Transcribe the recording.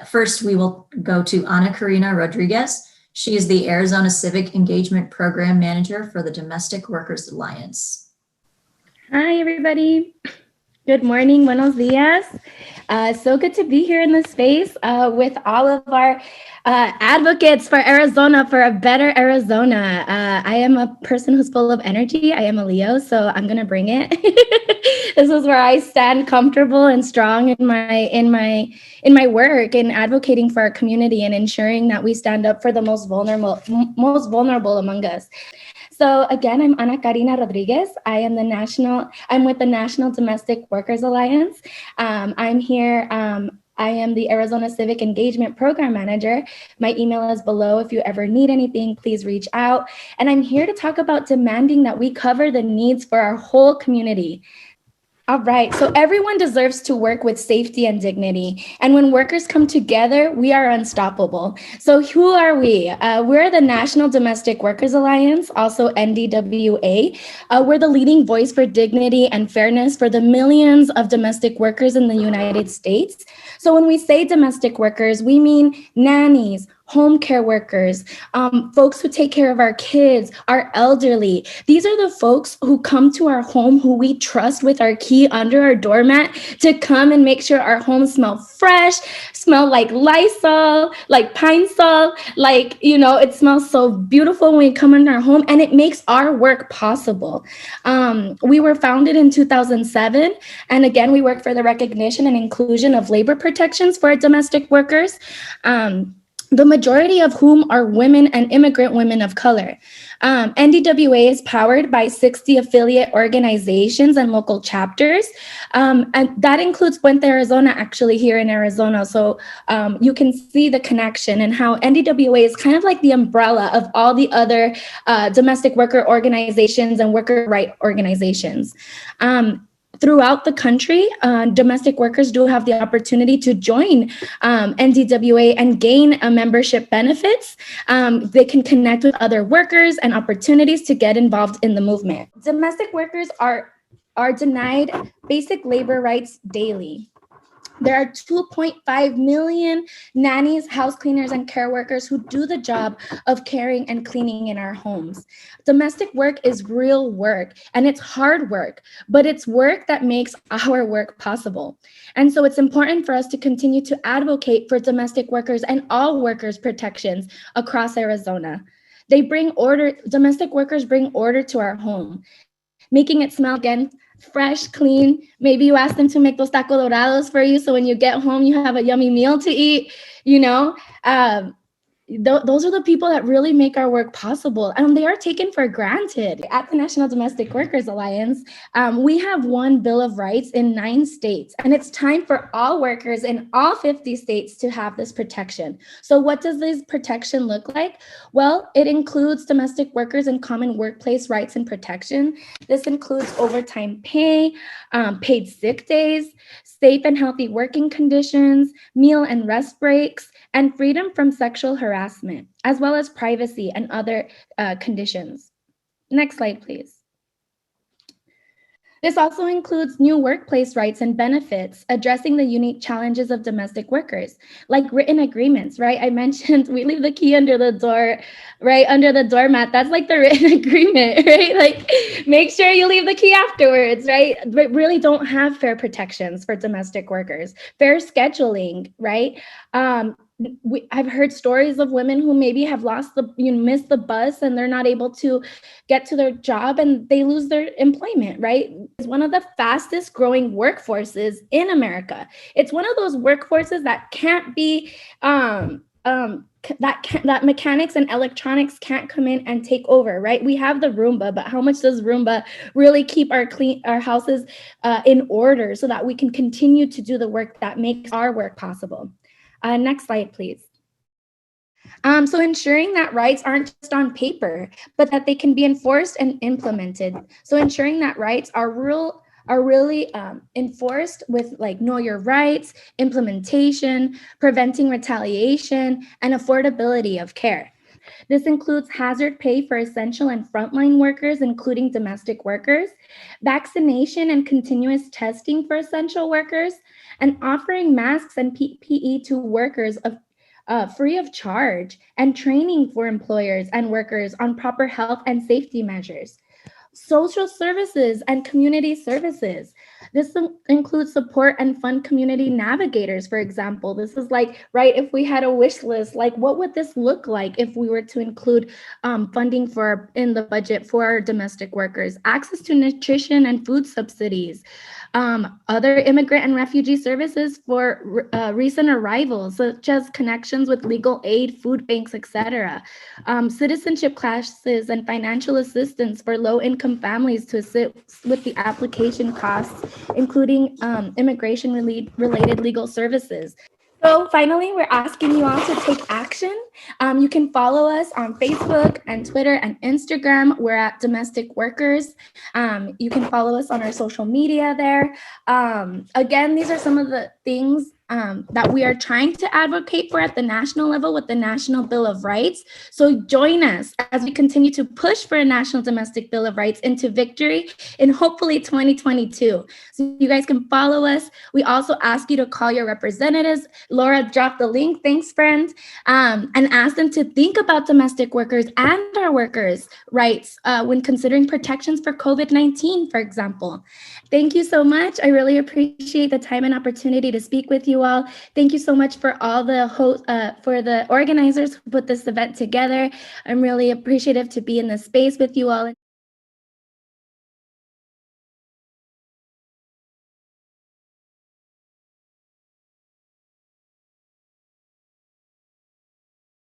First, we will go to Anakarina Rodriguez. She is the Arizona Civic Engagement Program Manager for the Domestic Workers Alliance. Hi, everybody. Good morning, buenos dias. So good to be here in this space with all of our advocates for Arizona, for a better Arizona. I am a person who's full of energy. I am a Leo, so I'm gonna bring it. This is where I stand comfortable and strong in my work and advocating for our community and ensuring that we stand up for the most vulnerable among us. So again, I'm Anakarina Rodriguez. I'm with the National Domestic Workers Alliance. I'm here. I am the Arizona Civic Engagement Program Manager. My email is below. If you ever need anything, please reach out. And I'm here to talk about demanding that we cover the needs for our whole community. All right, so everyone deserves to work with safety and dignity. And when workers come together, we are unstoppable. So who are we? We're the National Domestic Workers Alliance, also NDWA. We're the leading voice for dignity and fairness for the millions of domestic workers in the United States. So when we say domestic workers, we mean nannies, home care workers, folks who take care of our kids, our elderly. These are the folks who come to our home, who we trust with our key under our doormat to come and make sure our homes smell fresh, smell like Lysol, like Pine Sol, like, it smells so beautiful when we come in our home, and it makes our work possible. We were founded in 2007, and again, we work for the recognition and inclusion of labor protections for domestic workers. The majority of whom are women and immigrant women of color. NDWA is powered by 60 affiliate organizations and local chapters, and that includes Puente, Arizona, actually here in Arizona. So you can see the connection and how NDWA is kind of like the umbrella of all the other domestic worker organizations and worker right organizations. Throughout the country, domestic workers do have the opportunity to join NDWA and gain membership benefits. They can connect with other workers and opportunities to get involved in the movement. Domestic workers are denied basic labor rights daily. There are 2.5 million nannies, house cleaners, and care workers who do the job of caring and cleaning in our homes. Domestic work is real work, and it's hard work, but it's work that makes our work possible. And so it's important for us to continue to advocate for domestic workers and all workers' protections across Arizona. Domestic workers bring order to our home, making it smell again fresh, clean. Maybe you ask them to make those taco dorados for you, so when you get home, you have a yummy meal to eat, those are the people that really make our work possible, and they are taken for granted. At the National Domestic Workers Alliance, we have one Bill of Rights in 9 states, and it's time for all workers in all 50 states to have this protection. So what does this protection look like? Well, it includes domestic workers and common workplace rights and protection. This includes overtime pay, paid sick days, safe and healthy working conditions, meal and rest breaks, and freedom from sexual harassment, as well as privacy and other conditions. Next slide, please. This also includes new workplace rights and benefits, addressing the unique challenges of domestic workers, like written agreements, right? I mentioned we leave the key under the door, right, under the doormat. That's like the written agreement, right? Like, make sure you leave the key afterwards, right? But really don't have fair protections for domestic workers. Fair scheduling, right? I've heard stories of women who maybe have missed the bus, and they're not able to get to their job, and they lose their employment, right? It's one of the fastest growing workforces in America. It's one of those workforces that can't be, that mechanics and electronics can't come in and take over, right? We have the Roomba, but how much does Roomba really keep our houses in order so that we can continue to do the work that makes our work possible? Next slide, please. So ensuring that rights aren't just on paper, but that they can be enforced and implemented. So ensuring that rights are really enforced with like know your rights, implementation, preventing retaliation, and affordability of care. This includes hazard pay for essential and frontline workers, including domestic workers, vaccination and continuous testing for essential workers, and offering masks and PPE to workers free of charge, and training for employers and workers on proper health and safety measures. Social services and community services. This includes support and fund community navigators, for example. This is like, right, if we had a wish list, like what would this look like if we were to include funding for in the budget for our domestic workers, access to nutrition and food subsidies, other immigrant and refugee services for recent arrivals, such as connections with legal aid, food banks, etc. Citizenship classes and financial assistance for low-income families to assist with the application costs, including immigration-related legal services. So finally, we're asking you all to take action. You can follow us on Facebook and Twitter and Instagram. We're at Domestic Workers. You can follow us on our social media there. Again, these are some of the things that we are trying to advocate for at the national level with the National Bill of Rights. So join us as we continue to push for a National Domestic Bill of Rights into victory in hopefully 2022. So you guys can follow us. We also ask you to call your representatives. Laura dropped the link, thanks friend, and ask them to think about domestic workers and our workers' rights when considering protections for COVID-19, for example. Thank you so much. I really appreciate the time and opportunity to speak with you all. Thank you so much for all the for the organizers who put this event together. I'm really appreciative to be in this space with you all.